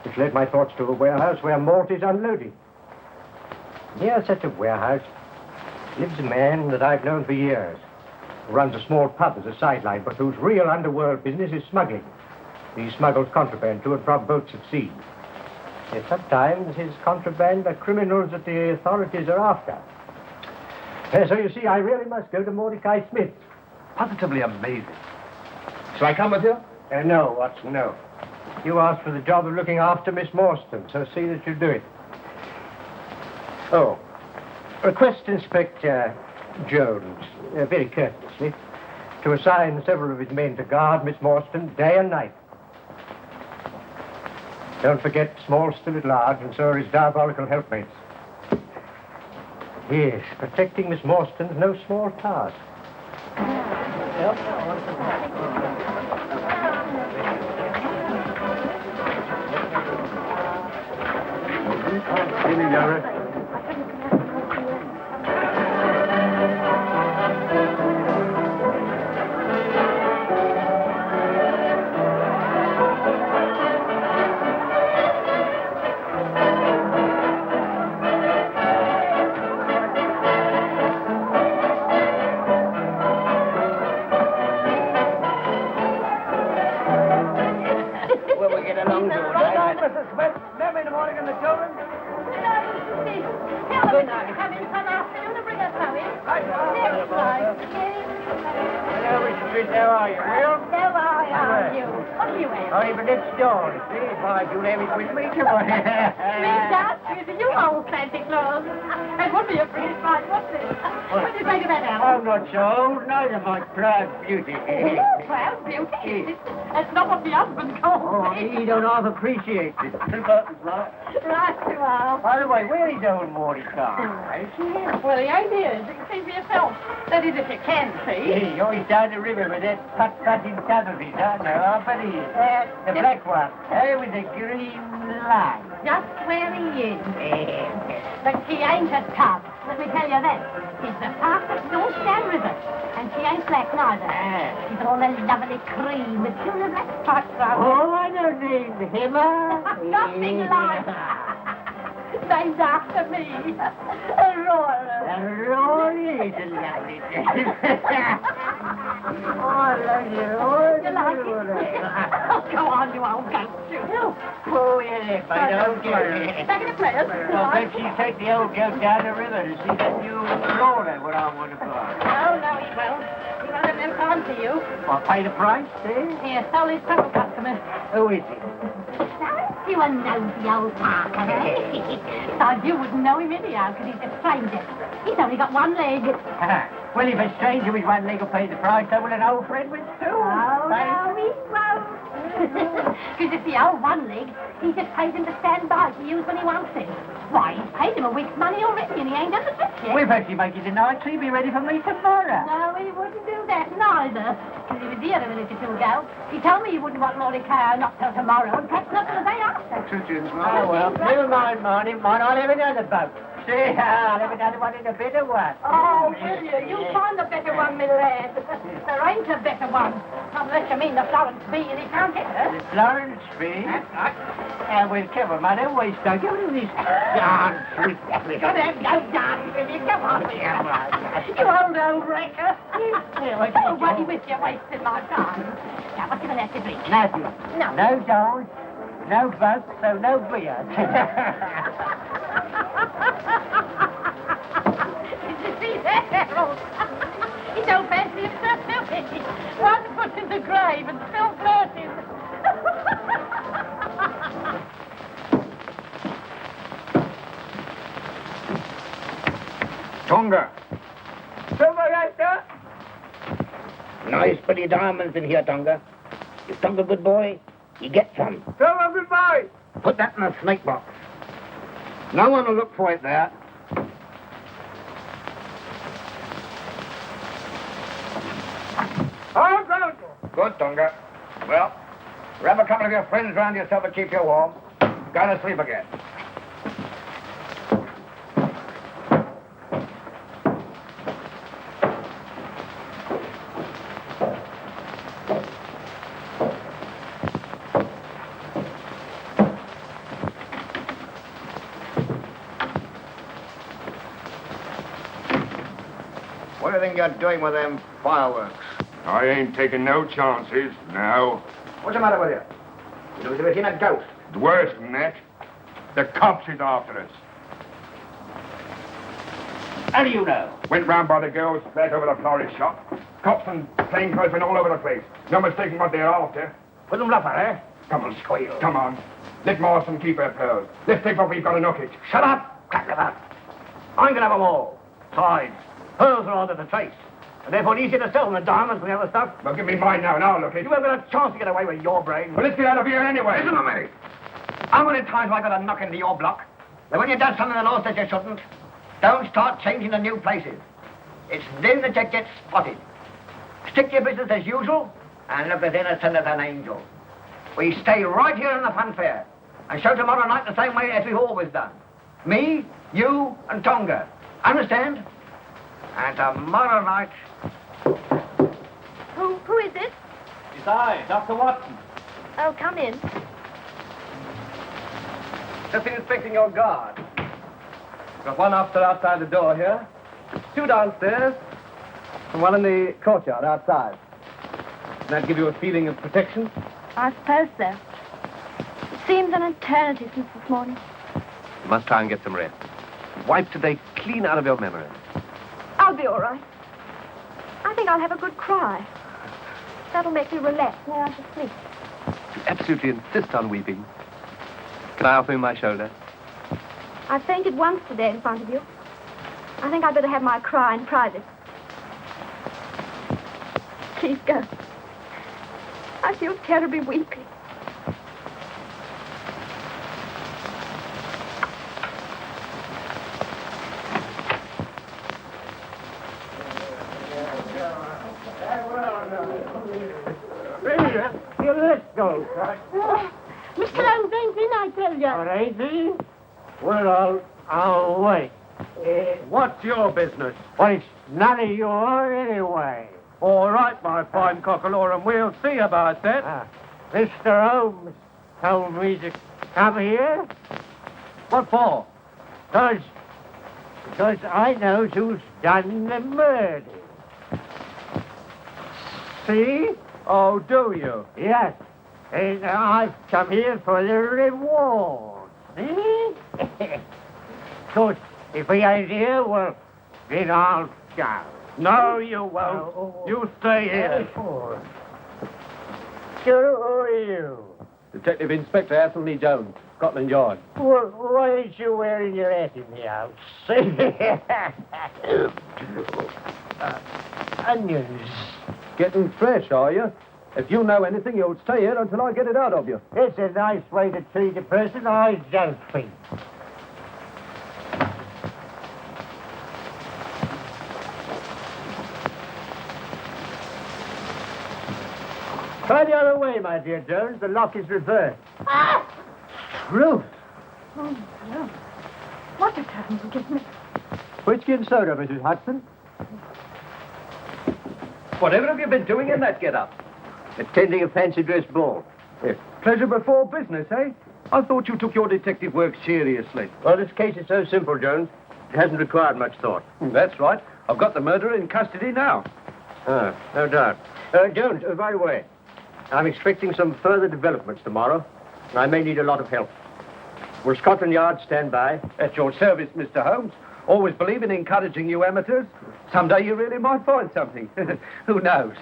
which led my thoughts to a warehouse where malt is unloaded. Near such a warehouse lives a man that I've known for years, who runs a small pub as a sideline, but whose real underworld business is smuggling. He smuggles contraband to and from boats at sea. Yet sometimes his contraband are criminals that the authorities are after. So you see, I really must go to Mordecai Smith. Positively amazing. Shall I come with you? No, Watson, no. You asked for the job of looking after Miss Morstan, so see that you do it. Oh, request Inspector Jones, very courteously, to assign several of his men to guard Miss Morstan day and night. Don't forget, Small's still at large, and so are his diabolical helpmates. Yes, protecting Miss Morstan's no small task. Beauty. Proud beauty? That's not what the husband calls me. He don't half appreciate it. Right you are. By the way, where is old Mordecai? Well, he ain't here. You can see for yourself. That is, if you can see. Hey, always down the river with that putt-putt in front of it, huh? No, I bet he is. The black one, with the green line. Just where he is. But she ain't a tub. Let me tell you that. She's the fastest North Down River. And she ain't black neither. She's all a lovely cream with silver black stripes around her. Oh, I don't need him. Nothing like. Named after me. Aurora. Aurora is a lovely name. Oh, I love you. Oh, you like it? Oh, go on, you old goat. Oh, yeah, but old goat. Back in the place. I bet she'll take the old goat down the river to see that new Florist what I want to buy. No, he won't. He won't have no time for you. I'll pay the price, see? Here, tell his supper customer. Who is he? You a nosy old Parker, eh? Besides, you wouldn't know him anyhow, because he's a stranger. He's only got one leg. Well, if a stranger with one leg will pay the price, so will an old friend with two. Oh, no, he won't. Because if the old one leg, he just pays him to stand by to use when he wants it. Why, he's paid him a week's money already, and he ain't done the trick yet. We've actually make it tonight, so he'll be ready for me tomorrow. No, he wouldn't do that neither. Because he was here a minute or two ago. He told me he wouldn't want Lordy Cow not till tomorrow, and perhaps not till the day after. Oh, well, never mind, Morning. Mine, I'll have another boat. See, I'll have another one in a better one. Oh, will you? You'll find a better one, my lad. There ain't a better one. Unless you mean the Florence Bee, and he can't get her. The Florence Bee? Well, come on, man, don't waste time. Go to this dance with me. Go dance with you. Come on. You old wrecker. Nobody with you wasting my time. Now, what you going to have to drink? Nothing. No. No dance, no boat, so no beer. Did you see that, Harold? He don't fancy himself, do he? One foot in the grave and still flirting. Tonga. Silver, nice pretty diamonds in here, Tonga. If Tonga good boy, he gets some. Silver, good boy. Put that in the snake box. No one will look for it there. Oh, good, Tonga. Well, grab a couple of your friends round yourself and keep you warm. Go to sleep again. What do you think you're doing with them fireworks? I ain't taking no chances, now. What's the matter with you? You've never seen a ghost. It's worse than that. The cops is after us. How do you know? Went round by the girls back over the florist shop. Cops and plainclothesmen all over the place. No mistaking what they're after. Put them fluffer, eh? Come on, squeal. Come on. Let Morton keep her pearls. Let's take what we've got and knock it. Shut up, crackliver. I'm gonna have them all. Besides, pearls are harder to trace. And therefore easier to sell than the diamonds and the other stuff. Well, give me mine now and I'll look it. You haven't got a chance to get away with your brain. Well, let's get out of here anyway. Listen to me. How many times have I got to knock into your block? That when you've done something the law says you shouldn't, don't start changing to new places. It's then that you get spotted. Stick to your business as usual, and look as innocent as an angel. We stay right here in the fun fair, and show tomorrow night the same way as we've always done. Me, you, and Tonga. Understand? And tomorrow night... Who is it? It's I, Dr. Watson. Oh, come in. Just been inspecting your guard. Got one officer outside the door here, two downstairs, and one in the courtyard outside. Doesn't that give you a feeling of protection? I suppose so. It seems an eternity since this morning. You must try and get some rest. Wipe today clean out of your memory. I'll be all right. I think I'll have a good cry. That'll make me relax and lay out to sleep. You absolutely insist on weeping. Can I offer you my shoulder? I fainted once today in front of you. I think I'd better have my cry in private. Please go. I feel terribly weepy. Let's go. Mr. Holmes ain't in, I tell you. All right, then. Well, I'll wait. What's your business? Well, it's none of yours anyway. All right, my fine cockalorum, we'll see about that. Mr. Holmes told me to come here. What for? Because I knows who's done the murder. See? Oh, do you? Yes. And I've come here for the reward. See? Because if he ain't here, well, then I'll go. No, you won't. You stay here. Who are you? Detective Inspector Athelney Jones, Scotland Yard. Well, why ain't you wearing your hat in the house? Onions. Getting fresh, are you? If you know anything, you'll stay here until I get it out of you. It's a nice way to treat a person I don't think. Try the other way, my dear Jones. The lock is reversed. Ah! Truth. Oh, no. What has happened? Forgive me. Whiskey and soda, Mrs. Hudson. Whatever have you been doing in that get-up? Attending a fancy dress ball. Yes. Pleasure before business, eh? I thought you took your detective work seriously. Well, this case is so simple, Jones. It hasn't required much thought. That's right. I've got the murderer in custody now. Ah, no doubt. Jones, by the way, I'm expecting some further developments tomorrow. I may need a lot of help. Will Scotland Yard stand by? At your service, Mr. Holmes. Always believe in encouraging you amateurs. Someday you really might find something. Who knows?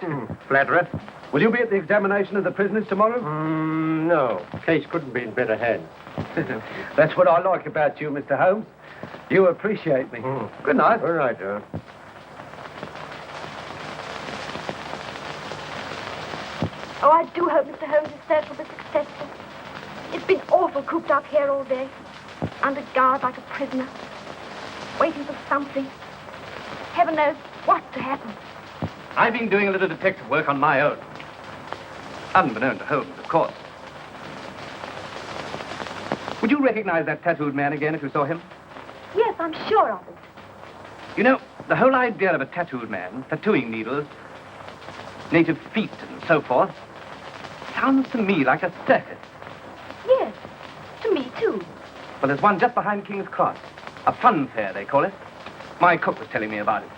Flatterer. Will you be at the examination of the prisoners tomorrow? No. Case couldn't be in better hands. That's what I like about you, Mr. Holmes. You appreciate me. Good night. All right, Jones. Oh, I do hope Mr. Holmes' search will be successful. It's been awful cooped up here all day, under guard like a prisoner, waiting for something. Heaven knows what to happen. I've been doing a little detective work on my own. Unbeknown to Holmes, of course. Would you recognize that tattooed man again if you saw him? Yes, I'm sure of it. You know, the whole idea of a tattooed man, tattooing needles, native feet and so forth, sounds to me like a circus. Yes, to me too. Well, there's one just behind King's Cross. A fun fair, they call it. My cook was telling me about it.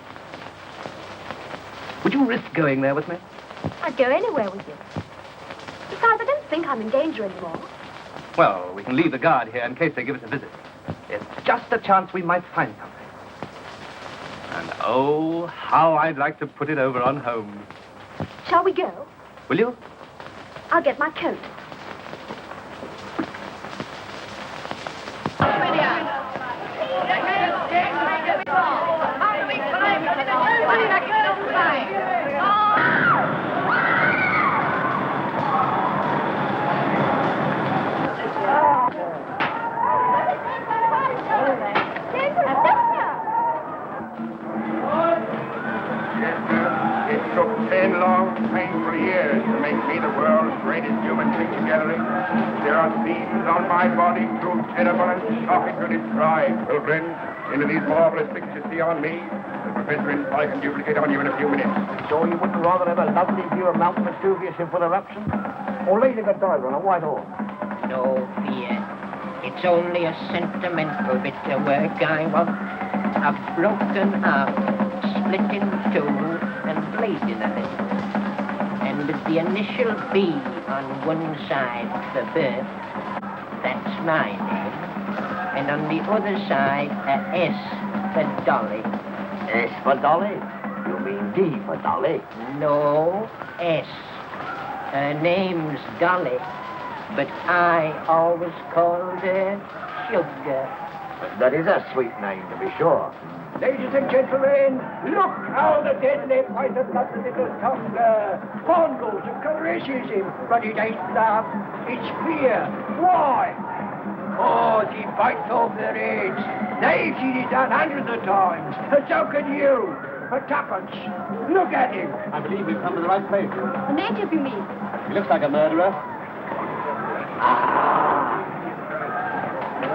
Would you risk going there with me? I'd go anywhere with you. Besides, I don't think I'm in danger anymore. Well, we can leave the guard here in case they give us a visit. There's just a chance we might find something. And oh, how I'd like to put it over on Holmes. Shall we go? Will you? I'll get my coat. It took 10 long, painful years to make me the world's greatest human picture gallery. There are scenes on my body too terrible and shocking to describe. Well, friends, into these marvelous pictures see on me, the Professor in I can duplicate on you in a few minutes. So you wouldn't rather have a lovely view of Mount Vesuvius in full eruption? Or Lady Godiva on a white horse? No fear. It's only a sentimental bit of work I want. A broken arm, split in two, and bleeding a little. And with the initial B on one side for birth, that's my name. And on the other side, a S for Dolly. S for Dolly? You mean D for Dolly? No, S. Her name's Dolly, but I always called her Sugar. That is a sweet name, to be sure. Ladies and gentlemen, look how the deadly poison got the little tumbler. Fondles and caresses him, but it ain't love, it's fear. Why? Oh, she bites off their heads. They've seen it done hundreds of times, and so can you. For tuppence. Look at him. I believe we've come to the right place. The native, you mean? He looks like a murderer.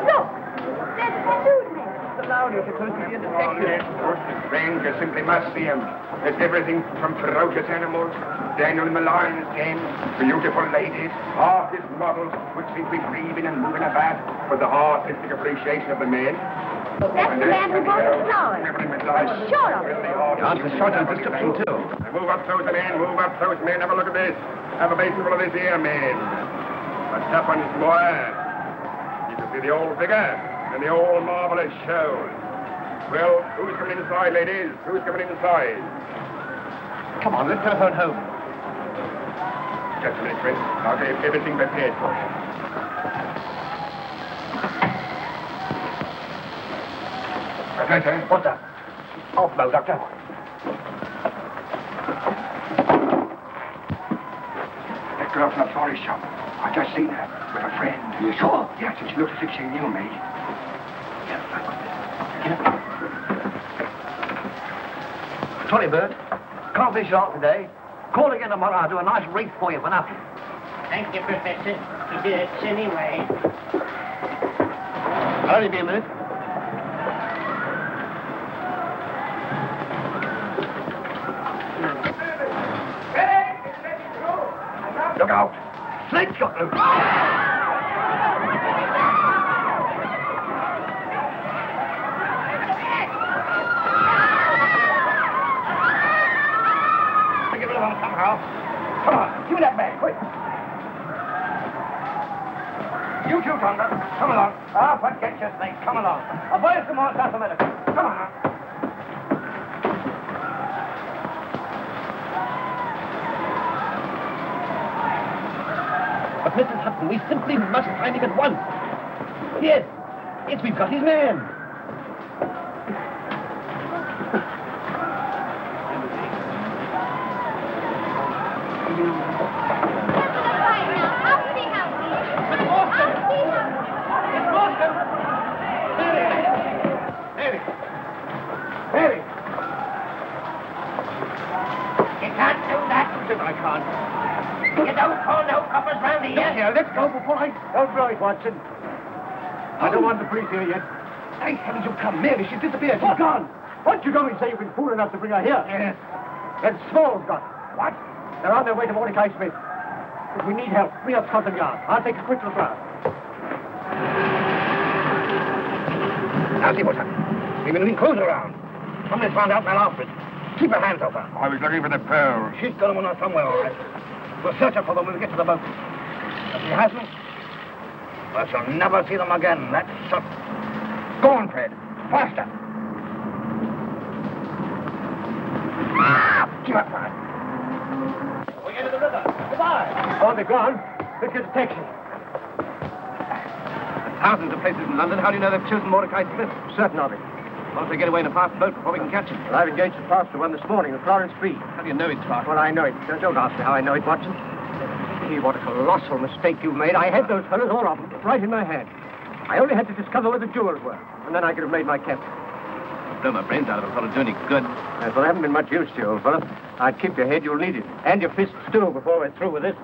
Look, there's a tattooed man. Allowed you to close the detective. Strange, you simply must see him. There's everything from ferocious animals, Daniel in the lion's den, beautiful ladies, artist models, which seem to be breathing and moving about for the artistic appreciation of the men. That's the man who bought the flowers. I'm sure of it. Answer short and description, too. Move up those men, move up those men. Have a look at this. Have a basinful of this here, man. A tuppence more. You can see the old figure and the old marvelous show. Well, who's coming inside, ladies? Who's coming inside? Come on, let's telephone home. Just a minute, Chris. I'll get everything prepared for you. Professor? What's that? Off blow, Doctor. That girl from the florist shop. I just seen her with a friend. You sure? Yes, and she looks as if she knew me. Sorry, Bert. Can't be sharp today. Call again tomorrow. I'll do a nice wreath for you for nothing. Thank you, Professor. He did it anyway. I'll only be a minute. Look out. Snake's got loose. Get rid of him somehow. Come on, give me that bag, quick. You too, Tonga. Come along. Ah, forget your snake. Come along. I'll buy you some more South America. Come on now. But Mrs. Hudson, we simply must find him at once. Yes, we've got his man. Let's go before I... Don't blow it, Watson. I don't want the police here yet. Thank heavens you come. Mary, she's disappeared. She's gone. What you going to say you've been fool enough to bring her here? Yes. Then Small's got her. What? They're on their way to Mordecai Smith. If we need help, bring up Scotland Yard. I'll take a quick look round. Now see what's happened. We've been moving closer around. Somebody's found out and I'll after it. Keep your hands off her. I was looking for the pearl. She's got them on her somewhere, all right. We'll search her for them when we get to the boat. If she hasn't, I shall never see them again. That's certain. Go on, Fred. Faster. Keep up, man. We're into the river. Goodbye. On the ground. Let's get a taxi. Thousands of places in London. How do you know they've chosen Mordecai Smith? Certain of it. Why don't we get away in a fast boat before we can catch him? Well, I've engaged a faster one this morning, the Florist free. How do you know it's fast? Well, I know it. Don't ask me how I know it, Watson. See what a colossal mistake you've made. I had those fellows, all of them, right in my hand. I only had to discover where the jewels were, and then I could have made my capture. Blow my brains out of it. Thought it'd do any good. Yes, well, I haven't been much use to you, old fellow. I'd keep your head, you'll need it. And your fists, too, before we're through with this.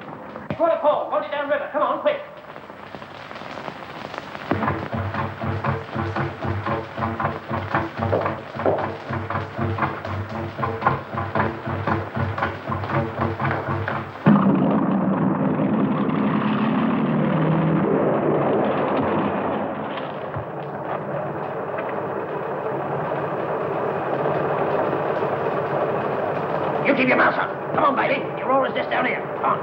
Quarter call. Hold it down river. Come on, quick. You keep your mouth shut. Come on, baby. Your roll is just down here. Come on.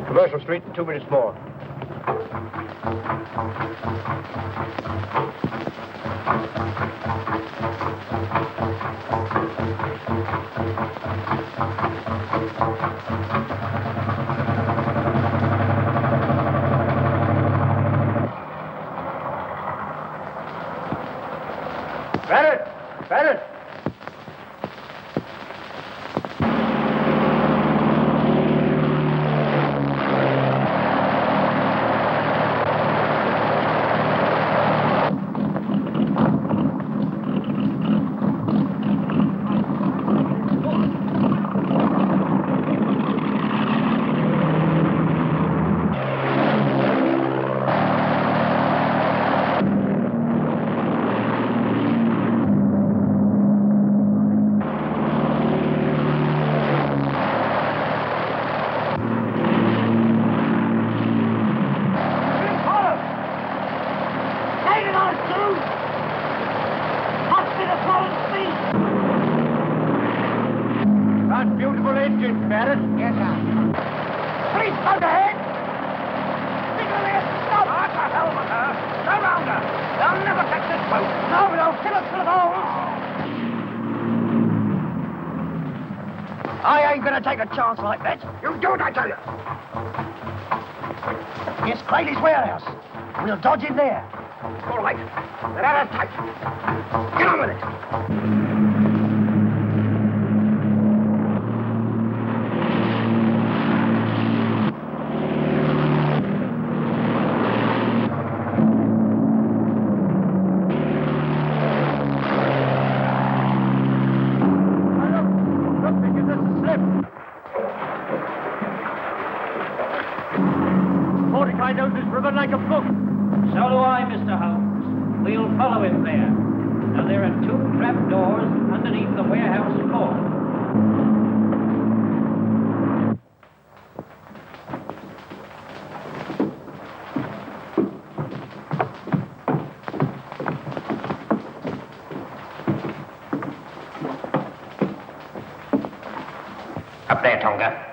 Commercial Street in 2 minutes more. Barrett! I ain't gonna take a chance like that. You do it, I tell you. It's Crayley's warehouse. We'll dodge in there. All right. Let out tight. Get on with it. I know this river like a book. So do I, Mr. Holmes. We'll follow him there. Now, there are 2 trap doors underneath the warehouse floor. Up there, Tonga.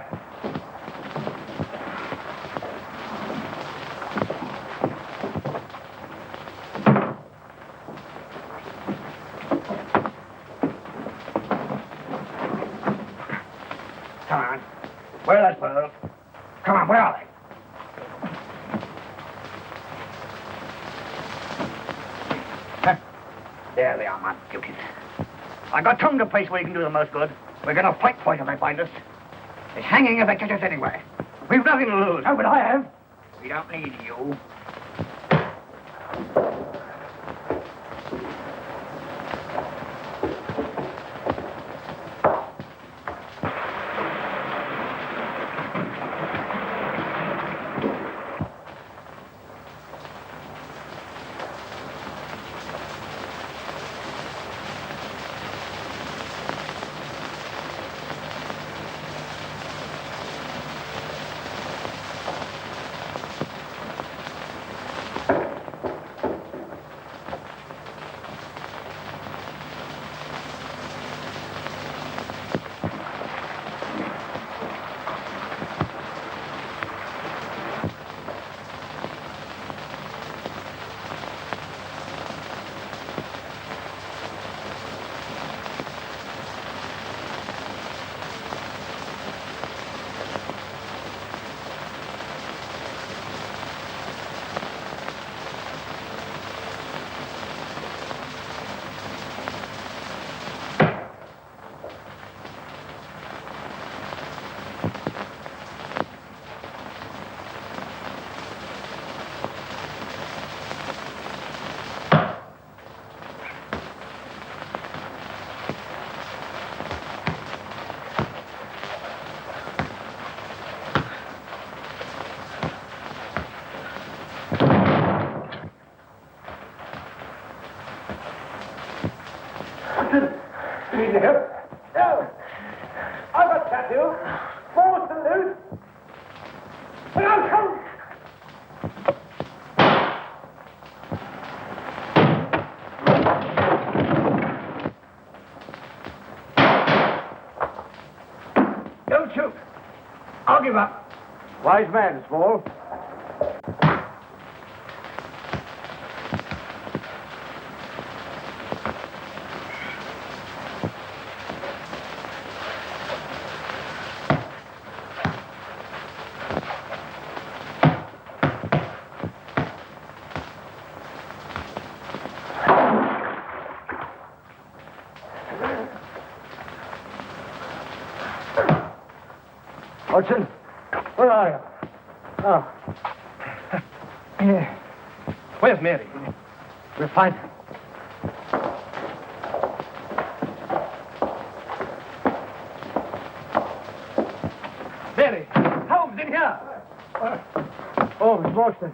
Come on. Where are those pearls? Come on, where are they? Huh? There they are, my beauties. I got tongue to place where you can do the most good. We're going to fight for it if they find us. It's hanging if they catch us anyway. We've nothing to lose. Oh, but I have. We don't need you. No. I've got tattoo. Force and loose. And I'll come. Don't shoot. I'll give up. Wise man, Small. Watson, where are you? Oh. Yeah. Where's Mary? We'll find her. Mary! Holmes, in here! Oh, Miss Morstan.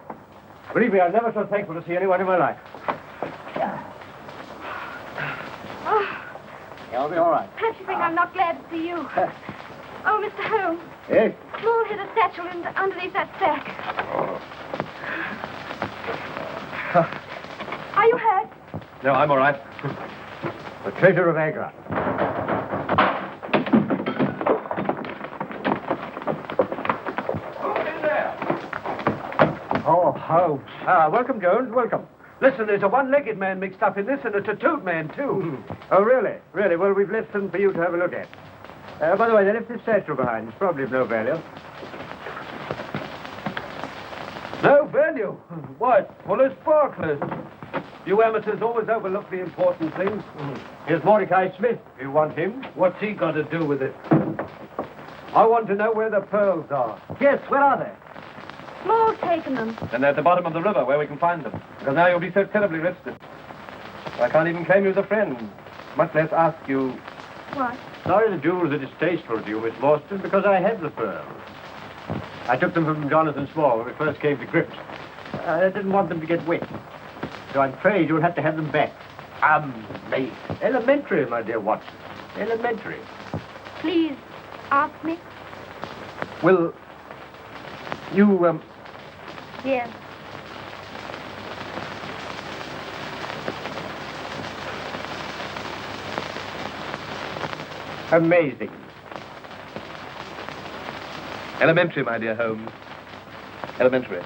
Believe me, I'm never so thankful to see anyone in my life. Oh, I'll be all right. perhaps you think I'm not glad to see you. Oh, Mr. Holmes. Yes? Small hid a satchel underneath that sack. Are you hurt? No, I'm all right. The treasure of Agra. Who's in there? Oh, Holmes. Welcome, Jones, welcome. Listen, there's a one-legged man mixed up in this and a tattooed man, too. Oh, really? Really? Well, we've left them for you to have a look at. By the way, they left this satchel behind. It's probably of no value. No value? Why, it's full of sparklets. You amateurs always overlook the important things. Here's Mordecai Smith, if you want him. What's he got to do with it? I want to know where the pearls are. Yes, where are they? Small's taken them. Then they're at the bottom of the river where we can find them. Because now you'll be so terribly rested. I can't even claim you as a friend, much less ask you... What? Sorry the jewels are distasteful to you, Miss Morstan, because I have the pearls. I took them from Jonathan Small when we first came to grips. I didn't want them to get wet. So I'm afraid you'll have to have them back. Amazing. Elementary, my dear Watson. Elementary. Please, ask me. Will you, Yes. Amazing. Elementary, my dear Holmes. Elementary.